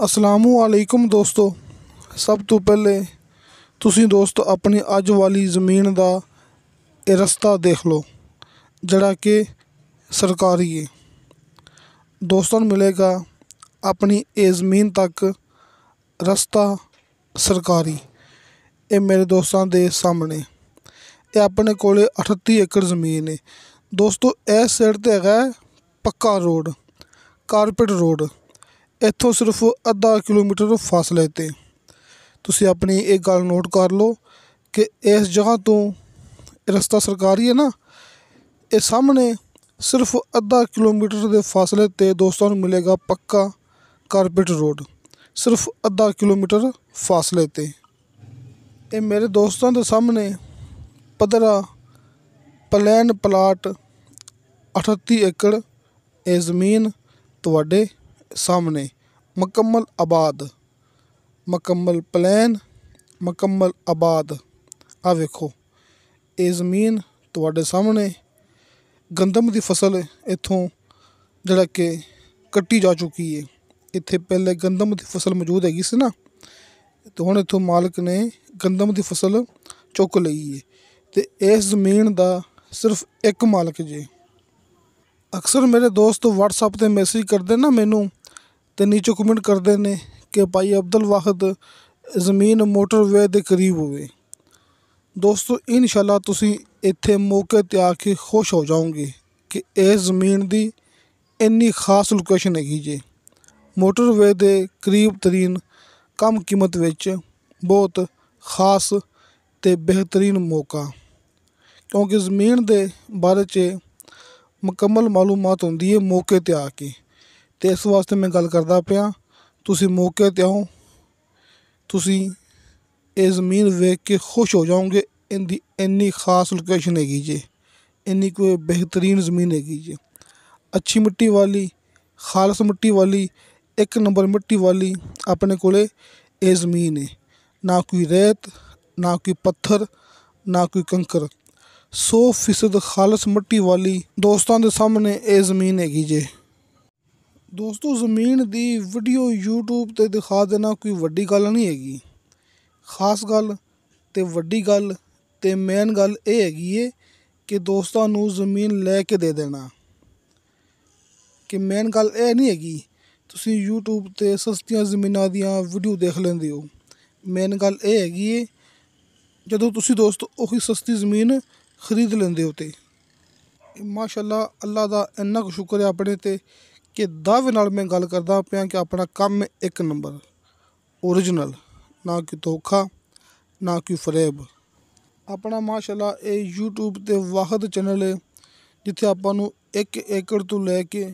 ਅਸਲਾਮੁਅਲੈਕੁਮ ਦੋਸਤੋ। ਸਭ ਤੋਂ ਪਹਿਲੇ ਤੁਸੀਂ ਦੋਸਤੋ ਆਪਣੀ ਅੱਜ ਵਾਲੀ ਜ਼ਮੀਨ ਦਾ ਇਹ ਰਸਤਾ ਦੇਖ ਲਓ ਜਿਹੜਾ ਕਿ ਸਰਕਾਰੀ ਹੈ। ਦੋਸਤਾਂ ਨੂੰ ਮਿਲੇਗਾ ਆਪਣੀ ਇਹ ਜ਼ਮੀਨ ਤੱਕ ਰਸਤਾ ਸਰਕਾਰੀ। ਇਹ ਮੇਰੇ ਦੋਸਤਾਂ ਦੇ ਸਾਹਮਣੇ ਇਹ ਆਪਣੇ ਕੋਲ 38 ਏਕੜ ਜ਼ਮੀਨ ਹੈ ਦੋਸਤੋ। ਇਸ ਸਾਈਡ 'ਤੇ ਹੈਗਾ ਪੱਕਾ ਰੋਡ, ਕਾਰਪੇਟ ਰੋਡ। ਇੱਥੋਂ ਸਿਰਫ ਅੱਧਾ ਕਿਲੋਮੀਟਰ ਫਾਸਲੇ 'ਤੇ ਤੁਸੀਂ ਆਪਣੀ ਇਹ ਗੱਲ ਨੋਟ ਕਰ ਲਓ ਕਿ ਇਸ ਜਗ੍ਹਾ ਤੋਂ ਰਸਤਾ ਸਰਕਾਰੀ ਹੈ ਨਾ। ਇਹ ਸਾਹਮਣੇ ਸਿਰਫ ਅੱਧਾ ਕਿਲੋਮੀਟਰ ਦੇ ਫਾਸਲੇ 'ਤੇ ਦੋਸਤਾਂ ਨੂੰ ਮਿਲੇਗਾ ਪੱਕਾ ਕਾਰਪੇਟ ਰੋਡ, ਸਿਰਫ ਅੱਧਾ ਕਿਲੋਮੀਟਰ ਫਾਸਲੇ 'ਤੇ। ਇਹ ਮੇਰੇ ਦੋਸਤਾਂ ਦੇ ਸਾਹਮਣੇ ਪੱਧਰਾ ਪਲੇਨ ਪਲਾਟ 38 ਏਕੜ ਇਹ ਜ਼ਮੀਨ ਤੁਹਾਡੇ ਸਾਹਮਣੇ ਮੁਕੰਮਲ ਆਬਾਦ, ਮੁਕੰਮਲ ਪਲੇਨ, ਮੁਕੰਮਲ ਆਬਾਦ। ਆ ਵੇਖੋ ਇਹ ਜ਼ਮੀਨ ਤੁਹਾਡੇ ਸਾਹਮਣੇ। ਗੰਦਮ ਦੀ ਫਸਲ ਇੱਥੋਂ ਜਿਹੜਾ ਕਿ ਕੱਟੀ ਜਾ ਚੁੱਕੀ ਹੈ। ਇੱਥੇ ਪਹਿਲੇ ਗੰਦਮ ਦੀ ਫਸਲ ਮੌਜੂਦ ਹੈਗੀ ਸੀ ਨਾ, ਅਤੇ ਹੁਣ ਇੱਥੋਂ ਮਾਲਕ ਨੇ ਗੰਦਮ ਦੀ ਫਸਲ ਚੁੱਕ ਲਈ ਹੈ। ਅਤੇ ਇਸ ਜ਼ਮੀਨ ਦਾ ਸਿਰਫ ਇੱਕ ਮਾਲਕ ਜੇ। ਅਕਸਰ ਮੇਰੇ ਦੋਸਤ ਵਟਸਐਪ 'ਤੇ ਮੈਸੇਜ ਕਰਦੇ ਨਾ ਮੈਨੂੰ, ਅਤੇ ਨੀਚੇ ਕਮੈਂਟ ਕਰਦੇ ਨੇ ਕਿ ਭਾਈ ਅਬਦੁਲ ਵਾਹਿਦ ਜ਼ਮੀਨ ਮੋਟਰਵੇ ਦੇ ਕਰੀਬ ਹੋਵੇ। ਦੋਸਤੋ ਇਨਸ਼ਾਅੱਲਾ ਤੁਸੀਂ ਇੱਥੇ ਮੌਕੇ 'ਤੇ ਆ ਕੇ ਖੁਸ਼ ਹੋ ਜਾਓਗੇ ਕਿ ਇਸ ਜ਼ਮੀਨ ਦੀ ਇੰਨੀ ਖਾਸ ਲੋਕੇਸ਼ਨ ਹੈਗੀ ਜੇ। ਮੋਟਰਵੇ ਦੇ ਕਰੀਬ ਤਰੀਨ, ਕਮ ਕੀਮਤ ਵਿੱਚ ਬਹੁਤ ਖਾਸ ਅਤੇ ਬਿਹਤਰੀਨ ਮੌਕਾ। ਕਿਉਂਕਿ ਜ਼ਮੀਨ ਦੇ ਬਾਰੇ 'ਚ ਮੁਕੰਮਲ ਮਾਲੂਮਾਤ ਹੁੰਦੀ ਹੈ ਮੌਕੇ 'ਤੇ ਆ ਕੇ। ਅਤੇ ਇਸ ਵਾਸਤੇ ਮੈਂ ਗੱਲ ਕਰਦਾ ਪਿਆ, ਤੁਸੀਂ ਮੌਕੇ 'ਤੇ ਆਓ, ਤੁਸੀਂ ਇਹ ਜ਼ਮੀਨ ਵੇਖ ਕੇ ਖੁਸ਼ ਹੋ ਜਾਓਗੇ। ਇਹਦੀ ਇੰਨੀ ਖਾਸ ਲੋਕੇਸ਼ਨ ਹੈਗੀ ਜੇ, ਇੰਨੀ ਕੋਈ ਬਿਹਤਰੀਨ ਜ਼ਮੀਨ ਹੈਗੀ ਜੇ। ਅੱਛੀ ਮਿੱਟੀ ਵਾਲੀ, ਖਾਲਸ ਮਿੱਟੀ ਵਾਲੀ, ਇੱਕ ਨੰਬਰ ਮਿੱਟੀ ਵਾਲੀ ਆਪਣੇ ਕੋਲ ਇਹ ਜ਼ਮੀਨ ਹੈ। ਨਾ ਕੋਈ ਰੇਤ, ਨਾ ਕੋਈ ਪੱਥਰ, ਨਾ ਕੋਈ ਕੰਕਰ। 100% ਖਾਲਸ ਮਿੱਟੀ ਵਾਲੀ ਦੋਸਤਾਂ ਦੇ ਸਾਹਮਣੇ ਇਹ ਜ਼ਮੀਨ ਹੈਗੀ ਜੇ। ਦੋਸਤੋ ਜ਼ਮੀਨ ਦੀ ਵੀਡੀਓ YouTube 'ਤੇ ਦਿਖਾ ਦੇਣਾ ਕੋਈ ਵੱਡੀ ਗੱਲ ਨਹੀਂ ਹੈਗੀ। ਖਾਸ ਗੱਲ ਅਤੇ ਵੱਡੀ ਗੱਲ ਅਤੇ ਮੇਨ ਗੱਲ ਇਹ ਹੈਗੀ ਹੈ ਕਿ ਦੋਸਤਾਂ ਨੂੰ ਜ਼ਮੀਨ ਲੈ ਕੇ ਦੇ ਦੇਣਾ। ਕਿ ਮੇਨ ਗੱਲ ਇਹ ਨਹੀਂ ਹੈਗੀ ਤੁਸੀਂ YouTube 'ਤੇ ਸਸਤੀਆਂ ਜ਼ਮੀਨਾਂ ਦੀਆਂ ਵੀਡੀਓ ਦੇਖ ਲੈਂਦੇ ਹੋ। ਮੇਨ ਗੱਲ ਇਹ ਹੈਗੀ ਹੈ ਜਦੋਂ ਤੁਸੀਂ ਦੋਸਤ ਉਹੀ ਸਸਤੀ ਜ਼ਮੀਨ ਖਰੀਦ ਲੈਂਦੇ ਹੋ। ਅਤੇ ਮਾਸ਼ਾਅੱਲਾ ਅੱਲਾ ਦਾ ਇੰਨਾ ਕੁ ਸ਼ੁਕਰ ਹੈ ਆਪਣੇ 'ਤੇ ਕਿ ਦਾਅਵੇ ਨਾਲ ਮੈਂ ਗੱਲ ਕਰਦਾ ਪਿਆ ਕਿ ਆਪਣਾ ਕੰਮ ਇੱਕ ਨੰਬਰ ਓਰੀਜਨਲ, ਨਾ ਕੋਈ ਧੋਖਾ, ਨਾ ਕੋਈ ਫਰੇਬ। ਆਪਣਾ ਮਾਸ਼ਾਅੱਲਾ ਇਹ YouTube 'ਤੇ ਵਾਹਿਦ ਚੈਨਲ ਹੈ ਜਿੱਥੇ ਆਪਾਂ ਨੂੰ 1 ਏਕੜ ਤੋਂ ਲੈ ਕੇ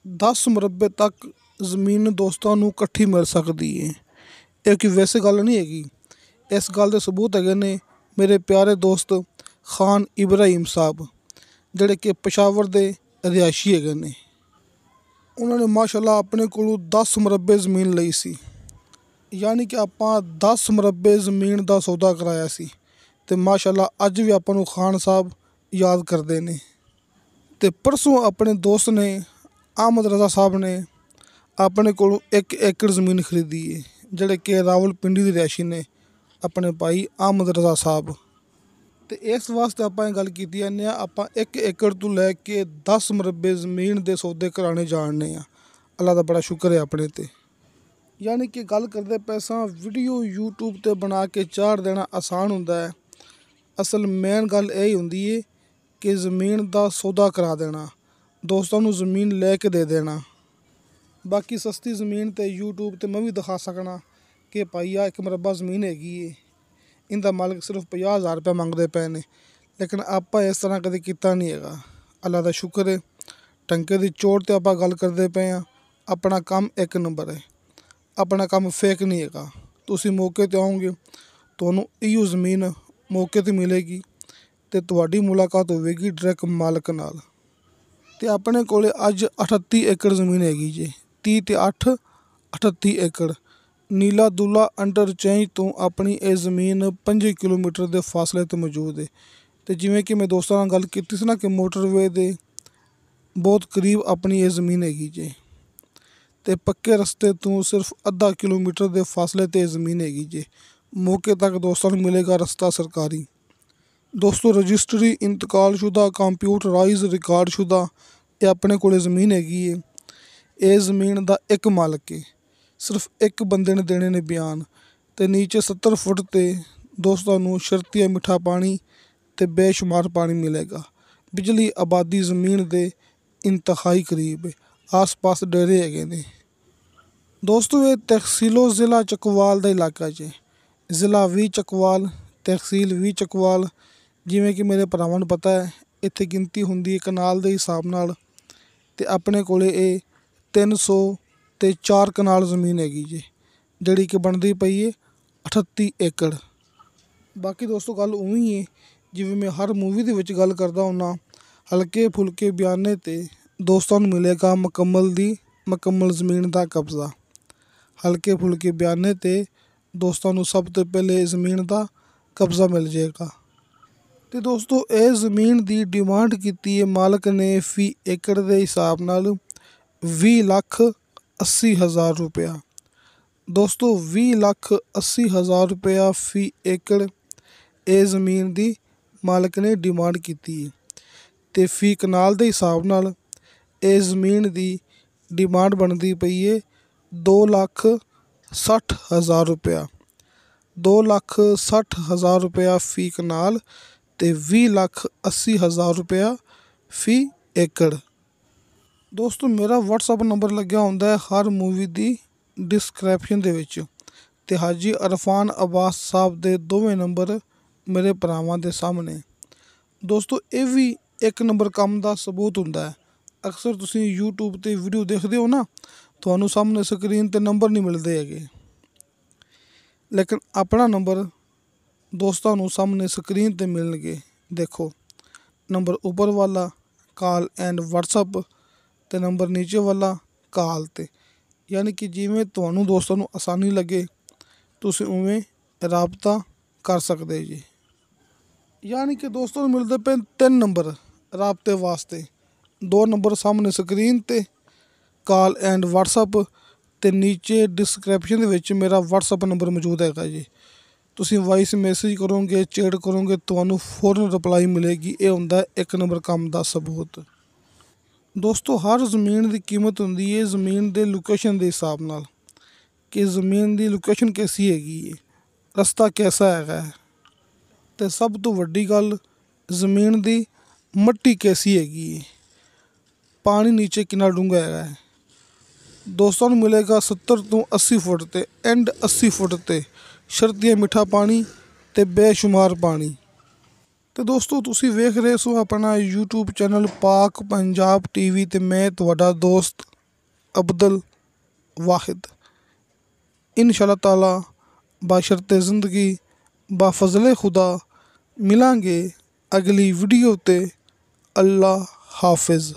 10 ਮੁਰੱਬੇ ਤੱਕ ਜ਼ਮੀਨ ਦੋਸਤਾਂ ਨੂੰ ਇਕੱਠੀ ਮਿਲ ਸਕਦੀ ਹੈ। ਇਹ ਕੋਈ ਵੈਸੇ ਗੱਲ ਨਹੀਂ ਹੈਗੀ। ਇਸ ਗੱਲ ਦੇ ਸਬੂਤ ਹੈਗੇ ਨੇ ਮੇਰੇ ਪਿਆਰੇ ਦੋਸਤ ਖਾਨ ਇਬਰਾਹੀਮ ਸਾਹਿਬ, ਜਿਹੜੇ ਕਿ ਪਸ਼ਾਵਰ ਦੇ ਰਿਹਾਇਸ਼ੀ ਹੈਗੇ ਨੇ। ਉਹਨਾਂ ਨੇ ਮਾਸ਼ਾਅੱਲਾ ਆਪਣੇ ਕੋਲੋਂ 10 ਮੁਰੱਬੇ ਜ਼ਮੀਨ ਲਈ ਸੀ, ਯਾਨੀ ਕਿ ਆਪਾਂ 10 ਮੁਰੱਬੇ ਜ਼ਮੀਨ ਦਾ ਸੌਦਾ ਕਰਾਇਆ ਸੀ। ਅਤੇ ਮਾਸ਼ਾਅੱਲਾ ਅੱਜ ਵੀ ਆਪਾਂ ਨੂੰ ਖਾਨ ਸਾਹਿਬ ਯਾਦ ਕਰਦੇ ਨੇ। ਅਤੇ ਪਰਸੋਂ ਆਪਣੇ ਦੋਸਤ ਨੇ ਅਹਿਮਦ ਰਜ਼ਾ ਸਾਹਿਬ ਨੇ ਆਪਣੇ ਕੋਲੋਂ 1 ਏਕੜ ਜ਼ਮੀਨ ਖਰੀਦੀ ਹੈ, ਜਿਹੜੇ ਕਿ ਰਾਵਲਪਿੰਡੀ ਦੇ ਰਿਹਾਇਸ਼ੀ ਨੇ, ਆਪਣੇ ਭਾਈ ਅਹਿਮਦ ਰਜ਼ਾ ਸਾਹਿਬ। ਅਤੇ ਇਸ ਵਾਸਤੇ ਆਪਾਂ ਇਹ ਗੱਲ ਕੀਤੀ ਜਾਂਦੇ ਹਾਂ, ਆਪਾਂ 1 ਏਕੜ ਤੋਂ ਲੈ ਕੇ 10 ਮੁਰੱਬੇ ਜ਼ਮੀਨ ਦੇ ਸੌਦੇ ਕਰਾਉਣੇ ਜਾਣਦੇ ਹਾਂ। ਅੱਲਾ ਦਾ ਬੜਾ ਸ਼ੁਕਰ ਹੈ ਆਪਣੇ 'ਤੇ। ਯਾਨੀ ਕਿ ਗੱਲ ਕਰਦੇ ਪੈਸਾ ਵੀਡੀਓ YouTube 'ਤੇ ਬਣਾ ਕੇ ਚਾੜ ਦੇਣਾ ਆਸਾਨ ਹੁੰਦਾ ਹੈ। ਅਸਲ ਮੇਨ ਗੱਲ ਇਹ ਹੀ ਹੁੰਦੀ ਹੈ ਕਿ ਜ਼ਮੀਨ ਦਾ ਸੌਦਾ ਕਰਾ ਦੇਣਾ, ਦੋਸਤਾਂ ਨੂੰ ਜ਼ਮੀਨ ਲੈ ਕੇ ਦੇ ਦੇਣਾ। ਬਾਕੀ ਸਸਤੀ ਜ਼ਮੀਨ 'ਤੇ YouTube 'ਤੇ ਮੈਂ ਵੀ ਦਿਖਾ ਸਕਣਾ ਕਿ ਭਾਈ ਆ 1 ਮੁਰੱਬਾ ਜ਼ਮੀਨ ਹੈਗੀ ਹੈ, ਇਹਦਾ ਮਾਲਕ ਸਿਰਫ 50,000 ਰੁਪਇਆ ਮੰਗਦੇ ਪਏ ਨੇ। ਲੇਕਿਨ ਆਪਾਂ ਇਸ ਤਰ੍ਹਾਂ ਕਦੇ ਕੀਤਾ ਨਹੀਂ ਹੈਗਾ। ਅੱਲਾ ਦਾ ਸ਼ੁਕਰ ਹੈ, ਟੰਕੇ ਦੀ ਚੋਟ 'ਤੇ ਆਪਾਂ ਗੱਲ ਕਰਦੇ ਪਏ ਹਾਂ। ਆਪਣਾ ਕੰਮ ਇੱਕ ਨੰਬਰ ਹੈ, ਆਪਣਾ ਕੰਮ ਫੇਕ ਨਹੀਂ ਹੈਗਾ। ਤੁਸੀਂ ਮੌਕੇ 'ਤੇ ਆਓਗੇ, ਤੁਹਾਨੂੰ ਇਹੋ ਜ਼ਮੀਨ ਮੌਕੇ 'ਤੇ ਮਿਲੇਗੀ ਅਤੇ ਤੁਹਾਡੀ ਮੁਲਾਕਾਤ ਹੋਵੇਗੀ ਡਾਇਰੈਕਟ ਮਾਲਕ ਨਾਲ। ਅਤੇ ਆਪਣੇ ਕੋਲ ਅੱਜ 38 ਏਕੜ ਜ਼ਮੀਨ ਹੈਗੀ ਜੇ। 30 ਅਤੇ 8 38 ਏਕੜ। ਨੀਲਾ ਦੁੱਲਾ ਇੰਟਰਚੇਂਜ ਤੋਂ ਆਪਣੀ ਇਹ ਜ਼ਮੀਨ 5 ਕਿਲੋਮੀਟਰ ਦੇ ਫਾਸਲੇ 'ਤੇ ਮੌਜੂਦ ਹੈ। ਅਤੇ ਜਿਵੇਂ ਕਿ ਮੈਂ ਦੋਸਤਾਂ ਨਾਲ ਗੱਲ ਕੀਤੀ ਸੀ ਨਾ ਕਿ ਮੋਟਰਵੇ ਦੇ ਬਹੁਤ ਕਰੀਬ ਆਪਣੀ ਇਹ ਜ਼ਮੀਨ ਹੈਗੀ ਜੇ। ਤੇ ਪੱਕੇ ਰਸਤੇ ਤੋਂ ਸਿਰਫ ਅੱਧਾ ਕਿਲੋਮੀਟਰ ਦੇ ਫਾਸਲੇ ਤੇ ਜ਼ਮੀਨ ਹੈਗੀ ਜੇ। ਮੌਕੇ ਤੱਕ ਦੋਸਤਾਂ ਨੂੰ ਮਿਲੇਗਾ ਰਸਤਾ ਸਰਕਾਰੀ। ਦੋਸਤੋ ਰਜਿਸਟਰੀ ਇੰਤਕਾਲਸ਼ੁਦਾ ਕੰਪਿਊਟਰਾਈਜ਼ ਰਿਕਾਰਡਸ਼ੁਦਾ ਇਹ ਆਪਣੇ ਕੋਲੇ ਜ਼ਮੀਨ ਹੈਗੀ ਏ। ਇਹ ਜ਼ਮੀਨ ਦਾ ਇੱਕ ਮਾਲਕ ਏ। ਸਿਰਫ ਇੱਕ ਬੰਦੇ ਨੇ ਦੇਣੇ ਨੇ ਬਿਆਨ ਤੇ ਨੀਚੇ 70 ਫੁੱਟ ਤੇ ਦੋਸਤਾਂ ਨੂੰ ਸ਼ਰਤੀਆ ਮਿੱਠਾ ਪਾਣੀ ਤੇ ਬੇਸ਼ੁਮਾਰ ਪਾਣੀ ਮਿਲੇਗਾ। ਬਿਜਲੀ ਆਬਾਦੀ ਜ਼ਮੀਨ ਦੇ ਇੰਤਹਾਈ ਕਰੀਬ ਏ। ਆਸ ਪਾਸ ਡੇਰੇ ਹੈਗੇ ਨੇ। ਦੋਸਤੋ ਇਹ ਤਹਿਸੀਲੋ ਜ਼ਿਲ੍ਹਾ ਚੱਕਵਾਲ ਦਾ ਇਲਾਕਾ ਜੇ। ਜ਼ਿਲ੍ਹਾ ਵੀ ਚੱਕਵਾਲ, ਤਹਿਸੀਲ ਵੀ ਚੱਕਵਾਲ। ਜਿਵੇਂ ਕਿ ਮੇਰੇ ਭਰਾਵਾਂ ਨੂੰ ਪਤਾ ਹੈ ਇੱਥੇ ਗਿਣਤੀ ਹੁੰਦੀ ਹੈ ਕਨਾਲ ਦੇ ਹਿਸਾਬ ਨਾਲ ਤੇ ਆਪਣੇ ਕੋਲੇ ਇਹ 300 ਤੇ 4 ਕਨਾਲ ਜ਼ਮੀਨ ਹੈਗੀ ਜੇ, ਜਿਹੜੀ ਕਿ ਬਣਦੀ ਪਈ ਏ 38 ਏਕੜ। ਬਾਕੀ ਦੋਸਤੋ ਗੱਲ ਉਵੇਂ ਹੀ ਹੈ ਜਿਵੇਂ ਮੈਂ ਹਰ ਮੂਵੀ ਦੇ ਵਿੱਚ ਗੱਲ ਕਰਦਾ ਹੁੰਦਾ, ਹਲਕੇ ਫੁਲਕੇ ਬਿਆਨੇ ਤੇ ਦੋਸਤਾਂ ਨੂੰ ਮਿਲੇਗਾ ਮੁਕੰਮਲ ਜ਼ਮੀਨ ਦਾ ਕਬਜ਼ਾ। ਹਲਕੇ ਫੁਲਕੇ ਬਿਆਨੇ ਤੇ ਦੋਸਤਾਂ ਨੂੰ ਸਭ ਤੋਂ ਪਹਿਲੇ ਜ਼ਮੀਨ ਦਾ ਕਬਜ਼ਾ ਮਿਲ ਜਾਏਗਾ। ਤੇ ਦੋਸਤੋ ਇਹ ਜ਼ਮੀਨ ਦੀ ਡਿਮਾਂਡ ਕੀਤੀ ਹੈ ਮਾਲਕ ਨੇ ਫੀ ਏਕੜ ਦੇ ਹਿਸਾਬ ਨਾਲ 20,80,000 ਰੁਪਇਆ। ਦੋਸਤੋ 20,80,000 ਰੁਪਇਆ ਫੀ ਏਕੜ ਇਹ ਜ਼ਮੀਨ ਦੀ ਮਾਲਕ ਨੇ ਡਿਮਾਂਡ ਕੀਤੀ ਹੈ ਤੇ ਫੀ ਕਨਾਲ ਦੇ ਹਿਸਾਬ ਨਾਲ ਇਹ ਜ਼ਮੀਨ ਦੀ ਡਿਮਾਂਡ ਬਣਦੀ ਪਈ ਹੈ 2,60,000 ਰੁਪਇਆ। 2,60,000 ਰੁਪਇਆ ਫੀ ਕਨਾਲ ਤੇ 20,80,000 ਰੁਪਇਆ ਫੀ ਏਕੜ। ਦੋਸਤੋ ਮੇਰਾ WhatsApp ਨੰਬਰ ਲੱਗਿਆ ਹੁੰਦਾ ਹੈ ਹਰ ਮੂਵੀ ਦੀ ਡਿਸਕ੍ਰਿਪਸ਼ਨ ਦੇ ਵਿੱਚ ਤੇ ਹਾਜੀ ਅਰਫਾਨ ਅਬਾਸ ਸਾਹਿਬ ਦੇ ਦੋਵੇਂ ਨੰਬਰ ਮੇਰੇ ਭਰਾਵਾਂ ਦੇ ਸਾਹਮਣੇ। ਦੋਸਤੋ ਇਹ ਵੀ ਇੱਕ ਨੰਬਰ ਕੰਮ ਦਾ ਸਬੂਤ ਹੁੰਦਾ ਹੈ। ਅਕਸਰ ਤੁਸੀਂ YouTube ਤੇ ਵੀਡੀਓ ਦੇਖਦੇ ਹੋ ਨਾ, ਤੁਹਾਨੂੰ ਸਾਹਮਣੇ ਸਕਰੀਨ ਤੇ ਨੰਬਰ ਨਹੀਂ ਮਿਲਦੇ ਹੈਗੇ, ਲੇਕਿਨ ਆਪਣਾ ਨੰਬਰ ਦੋਸਤਾਂ ਨੂੰ ਸਾਹਮਣੇ ਸਕਰੀਨ ਤੇ ਮਿਲਣਗੇ। ਦੇਖੋ ਨੰਬਰ ਉੱਪਰ ਵਾਲਾ ਕਾਲ ਐਂਡ WhatsApp ਤੇ ਨੰਬਰ ਨੀਚੇ ਵਾਲਾ ਕਾਲ ਤੇ, ਯਾਨੀ ਕਿ ਜਿਵੇਂ ਤੁਹਾਨੂੰ ਦੋਸਤਾਂ ਨੂੰ ਆਸਾਨੀ ਲੱਗੇ ਤੁਸੀਂ ਉਵੇਂ ਰਾਬਤਾ ਕਰ ਸਕਦੇ ਜੀ। ਯਾਨੀ ਕਿ ਦੋਸਤਾਂ ਨੂੰ ਮਿਲਦੇ ਪਏ 3 ਨੰਬਰ ਰਾਬਤੇ ਵਾਸਤੇ। 2 ਨੰਬਰ ਸਾਹਮਣੇ ਸਕਰੀਨ ਤੇ ਕਾਲ ਐਂਡ WhatsApp ਤੇ ਨੀਚੇ ਡਿਸਕ੍ਰਿਪਸ਼ਨ ਦੇ ਵਿੱਚ ਮੇਰਾ WhatsApp ਨੰਬਰ ਮੌਜੂਦ ਹੈਗਾ ਜੀ। ਤੁਸੀਂ ਵਾਇਸ ਮੈਸੇਜ ਕਰੋਗੇ, ਚੈਟ ਕਰੋਗੇ, ਤੁਹਾਨੂੰ ਫੌਰਨ ਰਿਪਲਾਈ ਮਿਲੇਗੀ। ਇਹ ਹੁੰਦਾ 1 ਨੰਬਰ ਕੰਮ ਦਾ ਸਬੂਤ। ਦੋਸਤੋ ਹਰ ਜ਼ਮੀਨ ਦੀ ਕੀਮਤ ਹੁੰਦੀ ਹੈ ਜ਼ਮੀਨ ਦੇ ਲੋਕੇਸ਼ਨ ਦੇ ਹਿਸਾਬ ਨਾਲ, ਕਿ ਜ਼ਮੀਨ ਦੀ ਲੋਕੇਸ਼ਨ ਕੈਸੀ ਹੈਗੀ ਹੈ, ਰਸਤਾ ਕੈਸਾ ਹੈਗਾ ਹੈ ਤੇ ਸਭ ਤੋਂ ਵੱਡੀ ਗੱਲ ਜ਼ਮੀਨ ਦੀ ਮਿੱਟੀ ਕੈਸੀ ਹੈਗੀ ਹੈ, ਪਾਣੀ ਨੀਚੇ ਕਿੰਨਾ ਡੂੰਘਾ ਹੈਗਾ ਹੈ। ਦੋਸਤਾਂ ਨੂੰ ਮਿਲੇਗਾ 70 ਤੋਂ 80 ਫੁੱਟ ਤੇ ਐਂਡ 80 ਫੁੱਟ ਤੇ ਸ਼ਰਤੀਆ ਮਿੱਠਾ ਪਾਣੀ ਤੇ ਬੇਸ਼ੁਮਾਰ ਪਾਣੀ। ਤੇ ਦੋਸਤੋ ਤੁਸੀਂ ਵੇਖ ਰਹੇ ਸੋ ਆਪਣਾ YouTube ਚੈਨਲ ਪਾਕ ਪੰਜਾਬ TV ਤੇ ਮੈਂ ਤੁਹਾਡਾ ਦੋਸਤ ਅਬਦੁਲ ਵਾਹਿਦ। ਇਨਸ਼ਾ ਅੱਲਾਹ ਤਾਲਾ ਬਾਸ਼ਰਤੇ ਜ਼ਿੰਦਗੀ ਬਾਫਜ਼ਲੇ ਖੁਦਾ ਮਿਲਾਂਗੇ ਅਗਲੀ ਵੀਡੀਓ ਤੇ। ਅੱਲਾ ਹਾਫਿਜ਼।